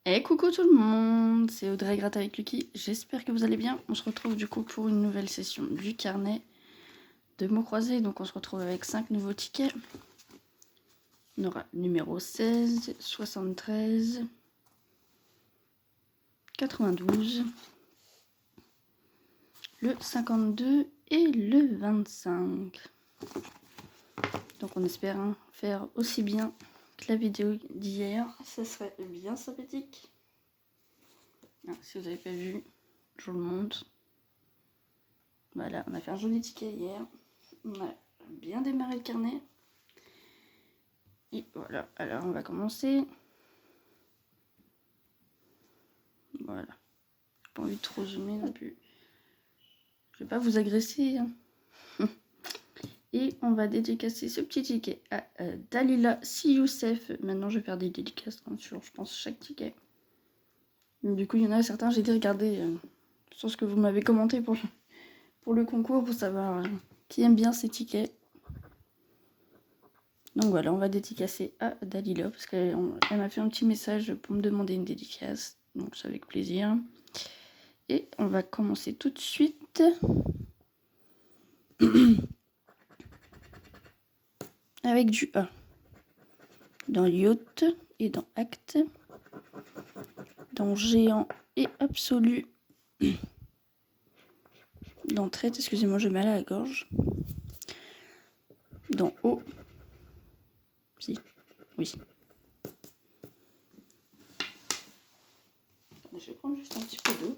Et coucou tout le monde, c'est Audrey Gratte avec Lucky, j'espère que vous allez bien. On se retrouve du coup pour une nouvelle session du carnet de mots croisés. Donc on se retrouve avec 5 nouveaux tickets. On aura le numéro 16, 73, 92, le 52 et le 25. Donc on espère faire aussi bien que la vidéo d'hier, ça serait bien sympathique. Si vous n'avez pas vu, je vous le montre. Voilà, on a fait un joli ticket hier. On a bien démarré le carnet. Et voilà, alors on va commencer. Voilà. J'ai pas envie de trop zoomer non plus. Je vais pas vous agresser. Et on va dédicacer ce petit ticket à Dalila Si Youssef. Maintenant je vais faire des dédicaces sur, je pense, chaque ticket. Donc, du coup, il y en a certains, j'ai été regarder sur ce que vous m'avez commenté pour le concours, pour savoir qui aime bien ces tickets. Donc voilà, on va dédicacer à Dalila parce qu'elle m'a fait un petit message pour me demander une dédicace. Donc c'est avec plaisir. Et on va commencer tout de suite avec du A. Dans yacht et dans acte. Dans géant et absolu. Dans traite, excusez-moi, j'ai mal à la gorge. Dans haut. Si, oui. Je vais prendre juste un petit peu d'eau.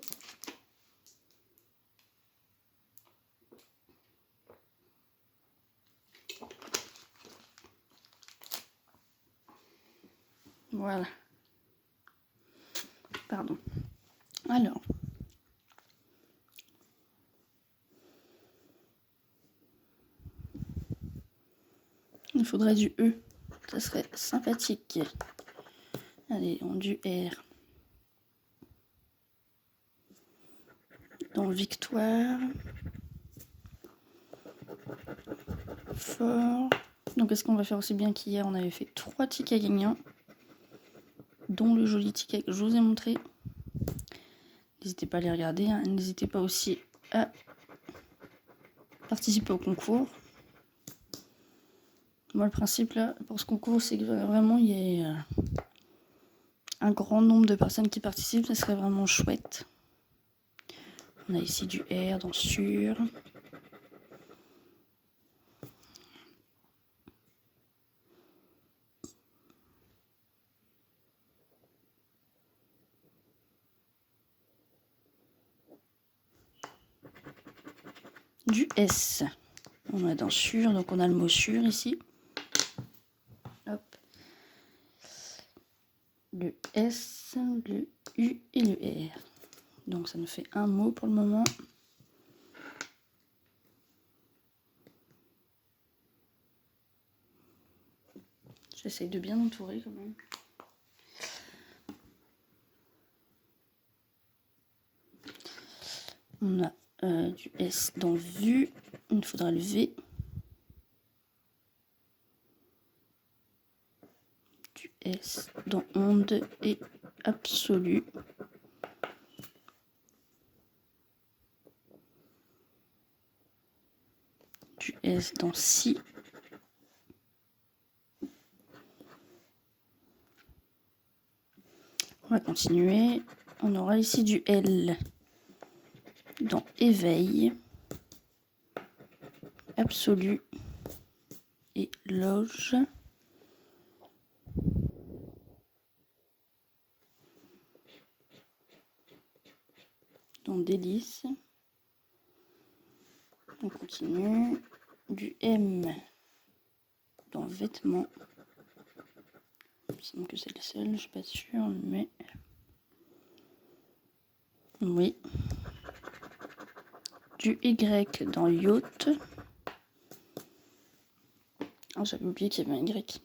Voilà. Pardon. Alors. Il faudrait du E. Ça serait sympathique. Allez, on du R. Dans victoire. Fort. Donc est-ce qu'on va faire aussi bien qu'hier? On avait fait 3 tickets gagnants. Dont le joli ticket que je vous ai montré. N'hésitez pas à les regarder. N'hésitez pas aussi à participer au concours. Moi, le principe là, pour ce concours, c'est que vraiment il y ait un grand nombre de personnes qui participent. Ça serait vraiment chouette. On a ici du R dans sur. Du S. On a dans sur, donc on a le mot sur ici. Hop. Le S, le U et le R. Donc ça nous fait un mot pour le moment. J'essaye de bien entourer quand même. On a du S dans vue. Il nous faudra le V. Du S dans onde et absolu. Du S dans si. On va continuer. On aura ici du L dans éveil, absolu et loge. Dans délice. On continue. Du M dans vêtements. Il me semble que c'est le seul, je suis pas sûre, mais oui. Du Y dans yacht. Oh, j'avais oublié qu'il y avait un Y.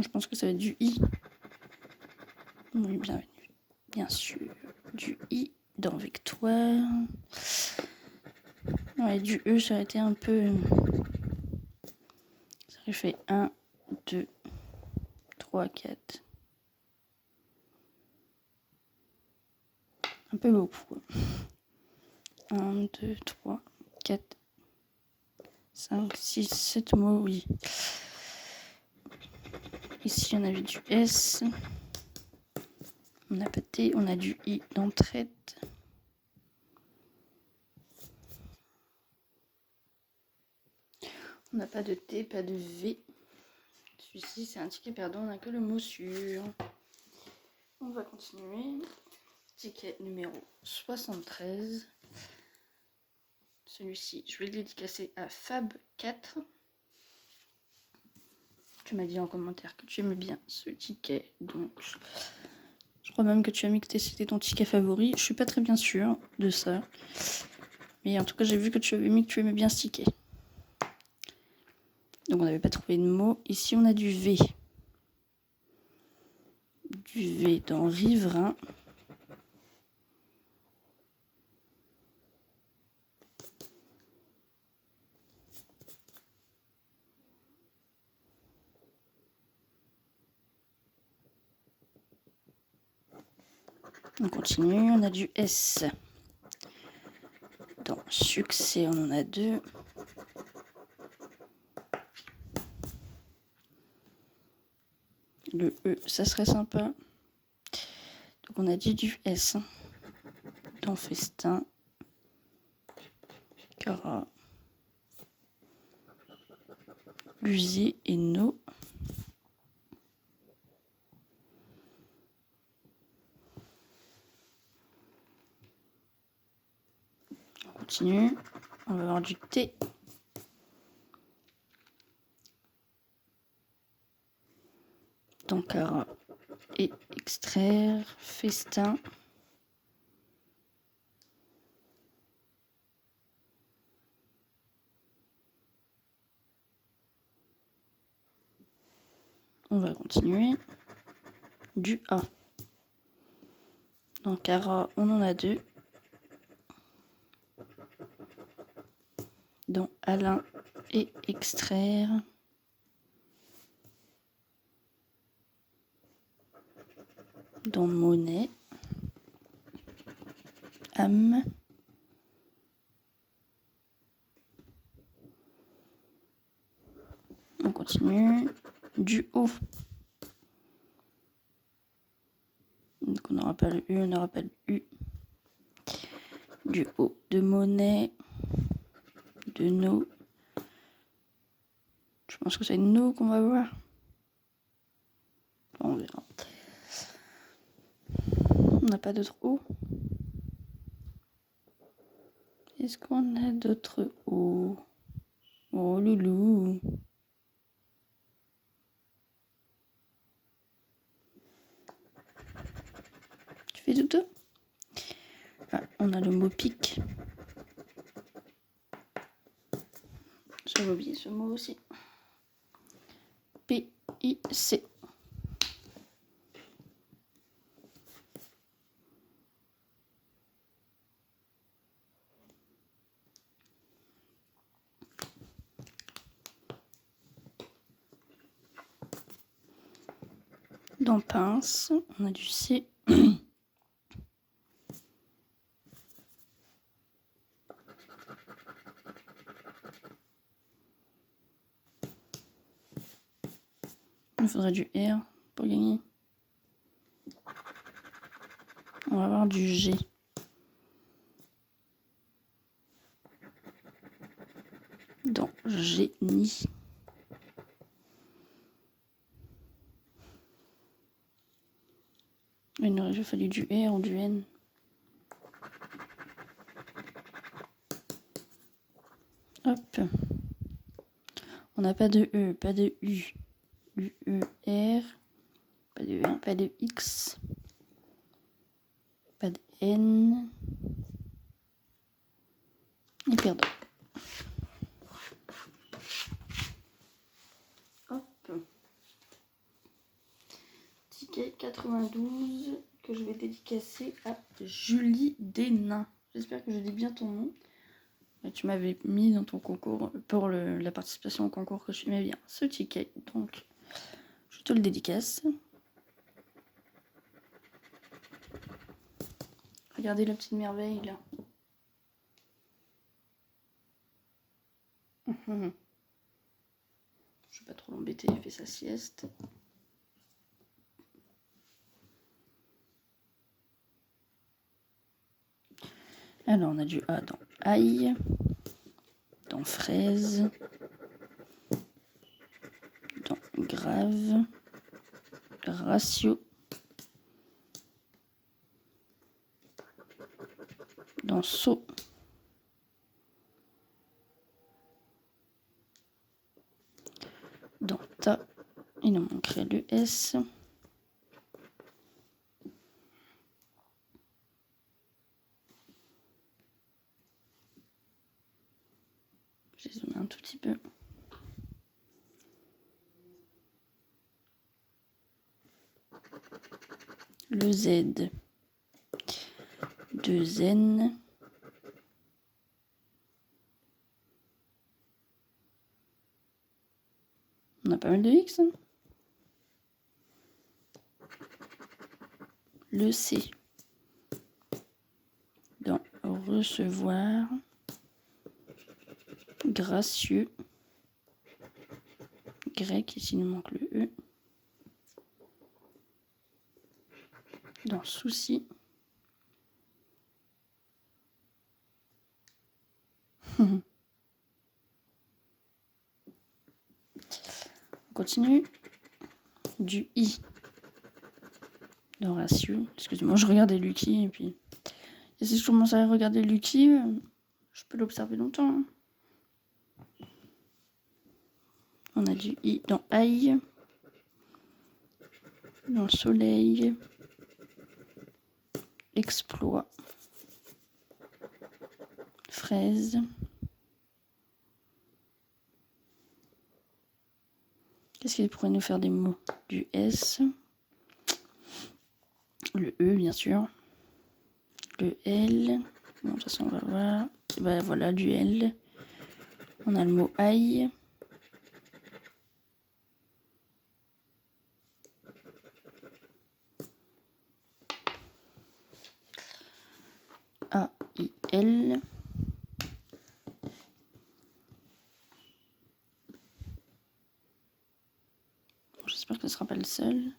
Je pense que ça va être du I. Oui, bienvenue. Bien sûr. Du I dans victoire. Ouais, du E, ça aurait été un peu... Ça aurait fait 1, 2, 3, 4. Un peu beaucoup. 1, 2, 3, 4, 5, 6, 7 mots, oui. Ici, on avait du S. On n'a pas de T, on a du I dans traite. On n'a pas de T, pas de V. Celui-ci, c'est un ticket perdant, on n'a que le mot sûr. On va continuer. Ticket numéro 73. Celui-ci, je vais le dédicacer à Fab4. Tu m'as dit en commentaire que tu aimais bien ce ticket. Donc, je crois même que tu as mis que c'était ton ticket favori. Je suis pas très bien sûre de ça. Mais en tout cas, j'ai vu que tu avais mis que tu aimais bien ce ticket. Donc, on n'avait pas trouvé de mot. Ici, on a du V. Du V dans riverain. On continue, on a du S. Dans succès, on en a 2. Le E, ça serait sympa. Donc on a dit du S. Dans festin. Cara. Usier et no. On continue. On va avoir du T. Donc cara et extraire. Festin. On va continuer. Du A. Dans cara, on en a 2. Dans Alain et extraire. Dans monnaie. Âme. On continue. Du haut. Donc on n'aura pas le U, on n'aura pas le U. Du haut de monnaie. De no. Je pense que c'est no qu'on va voir. On verra. On n'a pas d'autres O. Est-ce qu'on a d'autres O? Oh loulou. Tu fais douteux? Ah, on a le mot pic. J'avais oublié ce mot aussi. P-I-C. Dans pince, on a du C. Il faudrait du R pour gagner. On va avoir du G. Dans génie. Il aurait fallu du R ou du N. Hop. On n'a pas de E, pas de U. U, E, R. Pas de R, pas de X. Pas de N. Et perdant. Hop. Ticket 92 que je vais dédicacer à Julie Desnains. J'espère que je dis bien ton nom. Et tu m'avais mis dans ton concours, pour la participation au concours, que tu aimais bien ce ticket. Donc, je te le dédicace. Regardez la petite merveille, là. Je vais pas trop l'embêter, il fait sa sieste. Alors, on a du A dans ail, dans fraise, dans grave, ratio, dans saut, dans ta, il nous manquerait le S. J'ai zoomé un tout petit peu. Le Z, 2 N, on a pas mal de X, hein. Le C, dans recevoir, gracieux, grec, ici il nous manque le E, dans souci, on continue, du I, dans ratio, excusez-moi, je regardais Lucky, et puis, et si je commence à regarder Lucky, je peux l'observer longtemps, hein. On a du I dans ail, dans soleil, exploit, fraise, qu'est-ce qu'il pourrait nous faire des mots? Du S, le E bien sûr, le L, bon de toute façon on va voir, ben, voilà du L, on a le mot ail, A-I-L, j'espère que ce ne sera pas le seul.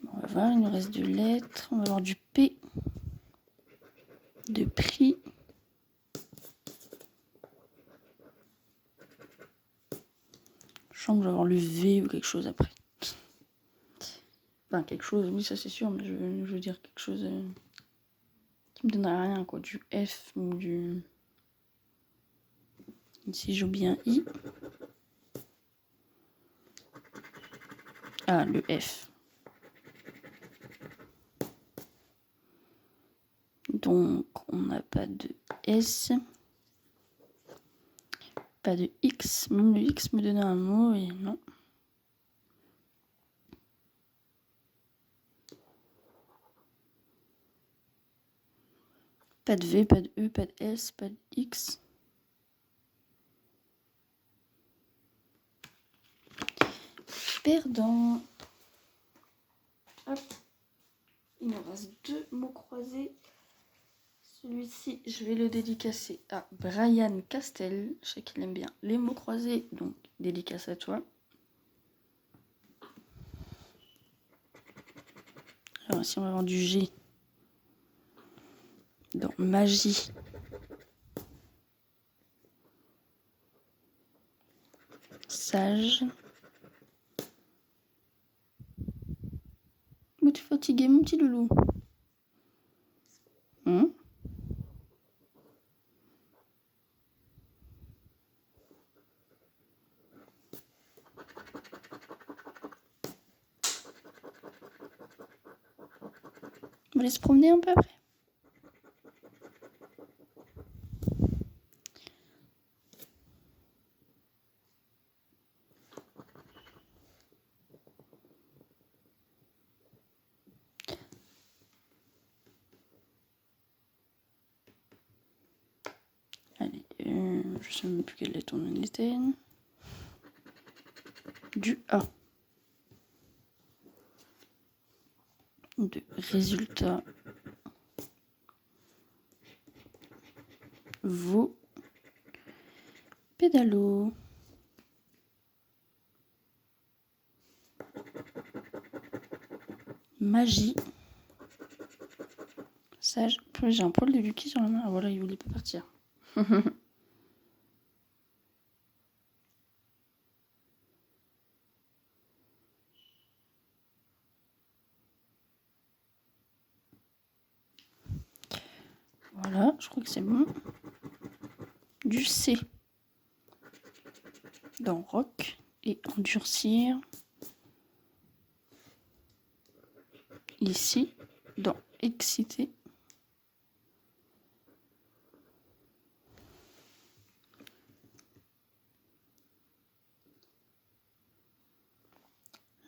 On va voir, il nous reste de lettres, on va avoir du P, de prix, je sens que je vais avoir le V ou quelque chose après. Enfin, quelque chose, oui, ça c'est sûr, mais je veux dire quelque chose qui me donnerait rien, quoi. Du F ou du... Ici, je joue bien I. Ah, le F. Donc, on n'a pas de S. Pas de X. Même le X me donnait un mot et non. Pas de V, pas de E, pas de S, pas de X. Perdant. Hop. Il nous reste 2 mots croisés. Celui-ci, je vais le dédicacer à Brian Castel. Je sais qu'il aime bien les mots croisés, donc dédicace à toi. Alors ici, on va avoir du G. Dans magie. Sage. Mais tu es fatigué, mon petit loulou. On va aller se promener un peu après. je sais même plus quelle lettre on était. Du A. De résultat. Vos pédalos. Magie. Sage. J'ai un poil de Lucky sur la main. Ah voilà, il voulait pas partir. Voilà, je crois que c'est bon. Du C. Dans rock et endurcir. Ici, dans exciter.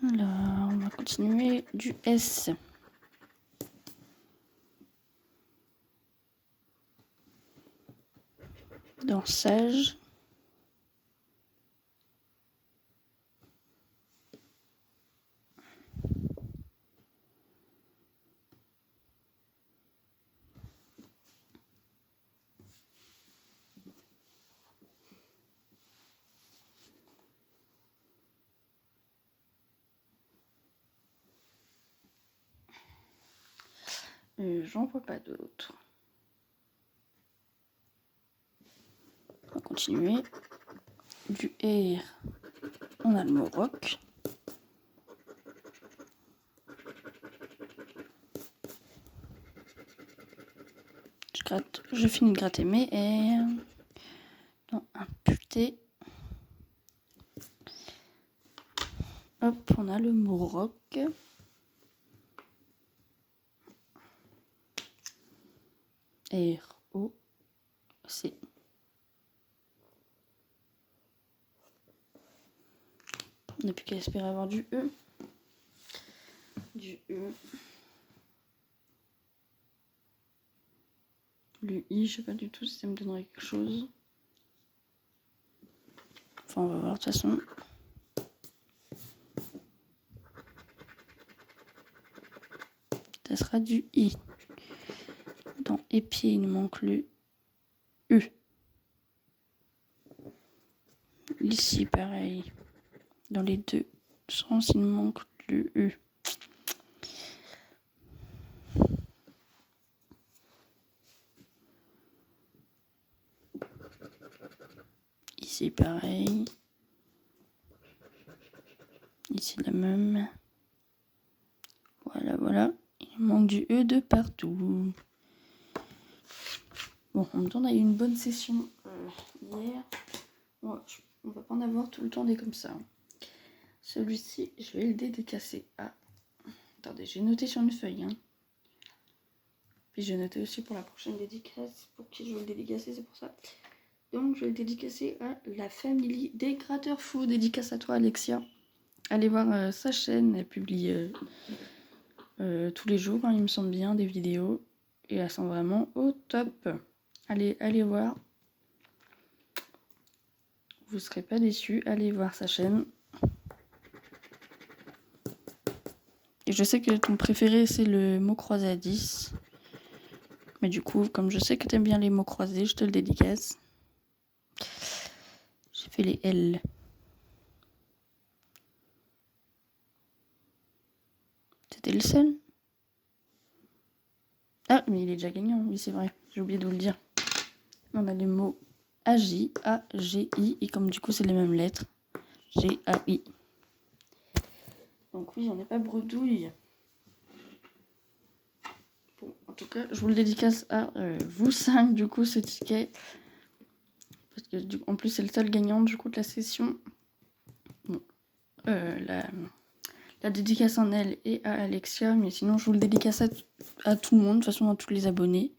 Alors, on va continuer du S. Dans sage. J'en vois pas d'autres. On va continuer. Du R, on a le mot rock. Je finis de gratter mes R. Dans un puté. Hop, on a le mot rock. R-O-C. On n'a plus qu'à espérer avoir du E. Du E. Le I, je sais pas du tout si ça me donnerait quelque chose. Enfin, on va voir de toute façon. Ça sera du I. Dans épier, il nous manque le U. Ici, pareil. Dans les deux sens, il nous manque le U. Ici, pareil. Ici, la même. Voilà. Il manque du E de partout. Bon, en même temps, on a eu une bonne session hier. Bon, on va pas en avoir tout le temps des comme ça. Celui-ci, je vais le dédicacer à... Attendez, j'ai noté sur une feuille. Puis j'ai noté aussi pour la prochaine dédicace. Pour qui je vais le dédicacer, c'est pour ça. Donc, je vais le dédicacer à la famille des gratteurs fous. Dédicace à toi, Alexia. Allez voir sa chaîne. Elle publie tous les jours, il me semble bien, des vidéos. Et elles sont vraiment au top. Allez voir. Vous serez pas déçus. Allez voir sa chaîne. Et je sais que ton préféré, c'est le mot croisé à 10. Mais du coup, comme je sais que t'aimes bien les mots croisés, je te le dédicace. J'ai fait les L. C'était le seul? Ah, mais il est déjà gagnant. Oui, c'est vrai. J'ai oublié de vous le dire. On a les mots AJ, A-G-I. Et comme du coup, c'est les mêmes lettres. G-A-I. Donc oui, on n'est pas bredouille. Bon, en tout cas, je vous le dédicace à vous 5, du coup, ce ticket. Parce que, en plus, c'est le seul gagnant, du coup, de la session. Bon, la dédicace en elle et à Alexia. Mais sinon, je vous le dédicace à tout le monde, de toute façon, à tous les abonnés.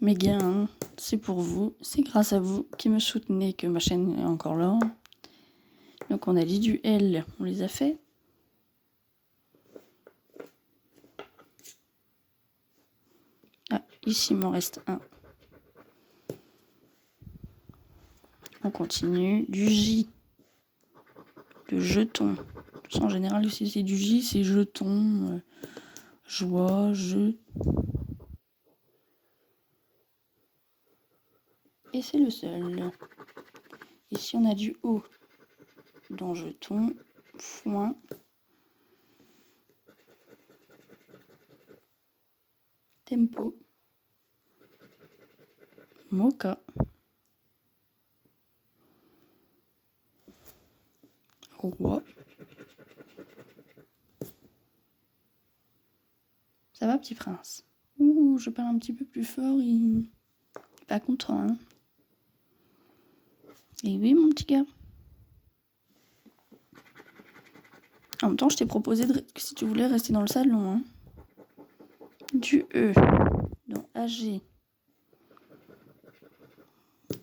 Mes gains, c'est pour vous. C'est grâce à vous qui me soutenez que ma chaîne est encore là. Donc, on a dit du L, on les a fait. Ah, ici, il m'en reste un. On continue. Du J. Le jeton. En général, si c'est du J, c'est jeton. Joie, jeu. Et c'est le seul. Ici, on a du O. Dans jeton. Foin. Tempo. Mocha. Roi. Ça va, petit prince? Ouh, je parle un petit peu plus fort, il est pas content, hein. Et oui, mon petit gars. En même temps, je t'ai proposé que si tu voulais rester dans le salon, hein. Du E. Dans AG.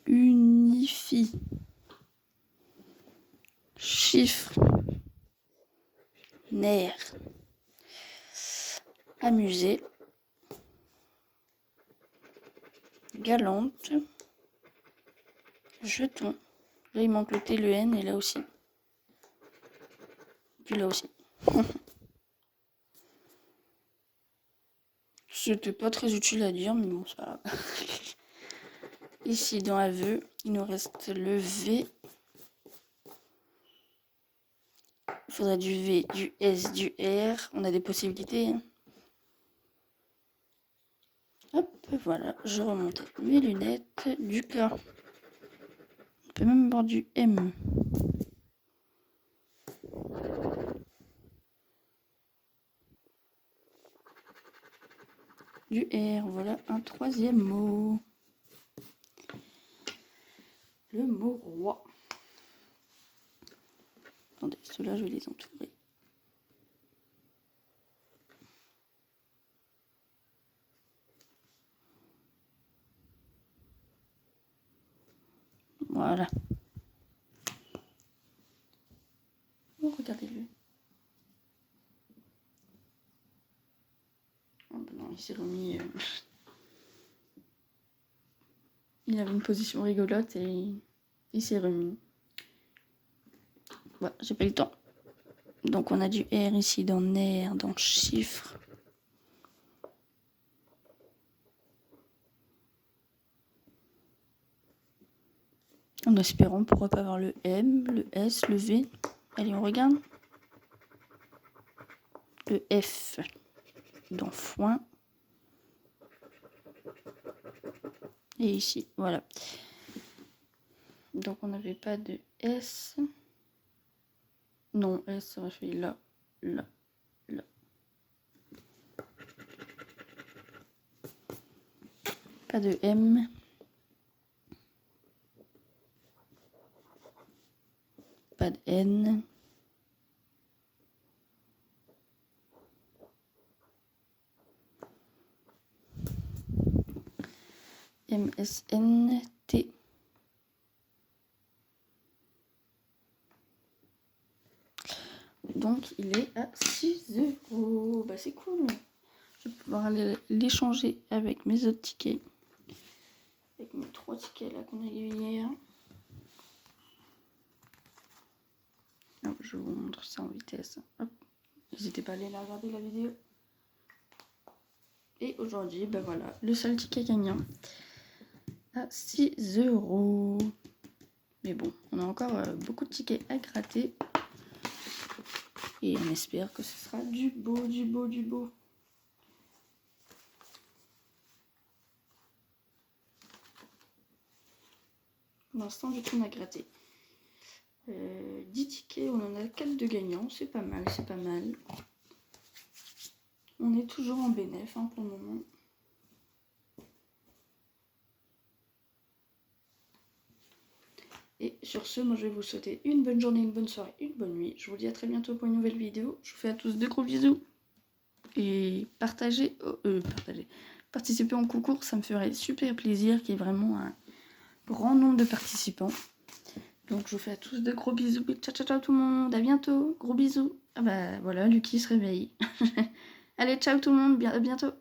Unifie. Chiffre. Nerf. Amuser. Galante. Jeton. Là, il manque le T, le N, et là aussi. Puis là aussi. C'était pas très utile à dire, mais bon, c'est pas grave. Ici, dans aveu, il nous reste le V. Il faudrait du V, du S, du R. On a des possibilités, hein. Hop, voilà, je remonte mes lunettes. Du K. On peut même avoir du M. Du R, voilà un troisième mot. Le mot roi. Attendez, ceux-là, je vais les entourer. Voilà. Oh, regardez-le. Oh, ben non, il s'est remis... Il avait une position rigolote et il s'est remis. Ouais, j'ai pas eu le temps. Donc on a du R ici dans nerf, dans chiffre. En espérant pourquoi pas avoir le M, le S, le V. Allez, on regarde. Le F dans foin. Et ici, voilà. Donc on n'avait pas de S. Non, S, ça aurait fait là, là, là. Pas de M. Pas de N. MSNT. Donc il est à 6 €. Bah c'est cool. Je vais pouvoir aller l'échanger avec mes autres tickets. Avec mes 3 tickets là qu'on a eu hier. Hop, je vous montre ça en vitesse. Hop. N'hésitez pas à aller regarder la vidéo. Et aujourd'hui, ben voilà, le seul ticket gagnant à 6 €. Mais bon, on a encore beaucoup de tickets à gratter. Et on espère que ce sera du beau, du beau, du beau. Pour l'instant, je tourne à gratter. 10 tickets, on en a 4 de gagnants. C'est pas mal, c'est pas mal. On est toujours en bénéf hein, pour le moment. Et sur ce, moi je vais vous souhaiter une bonne journée, une bonne soirée, une bonne nuit. Je vous dis à très bientôt pour une nouvelle vidéo. Je vous fais à tous de gros bisous. Et partagez, participez en concours, ça me ferait super plaisir qu'il y ait vraiment un grand nombre de participants. Donc je vous fais à tous de gros bisous. Ciao ciao ciao tout le monde, à bientôt, gros bisous. Ah bah voilà, Lucky se réveille. Allez, ciao tout le monde, à bientôt.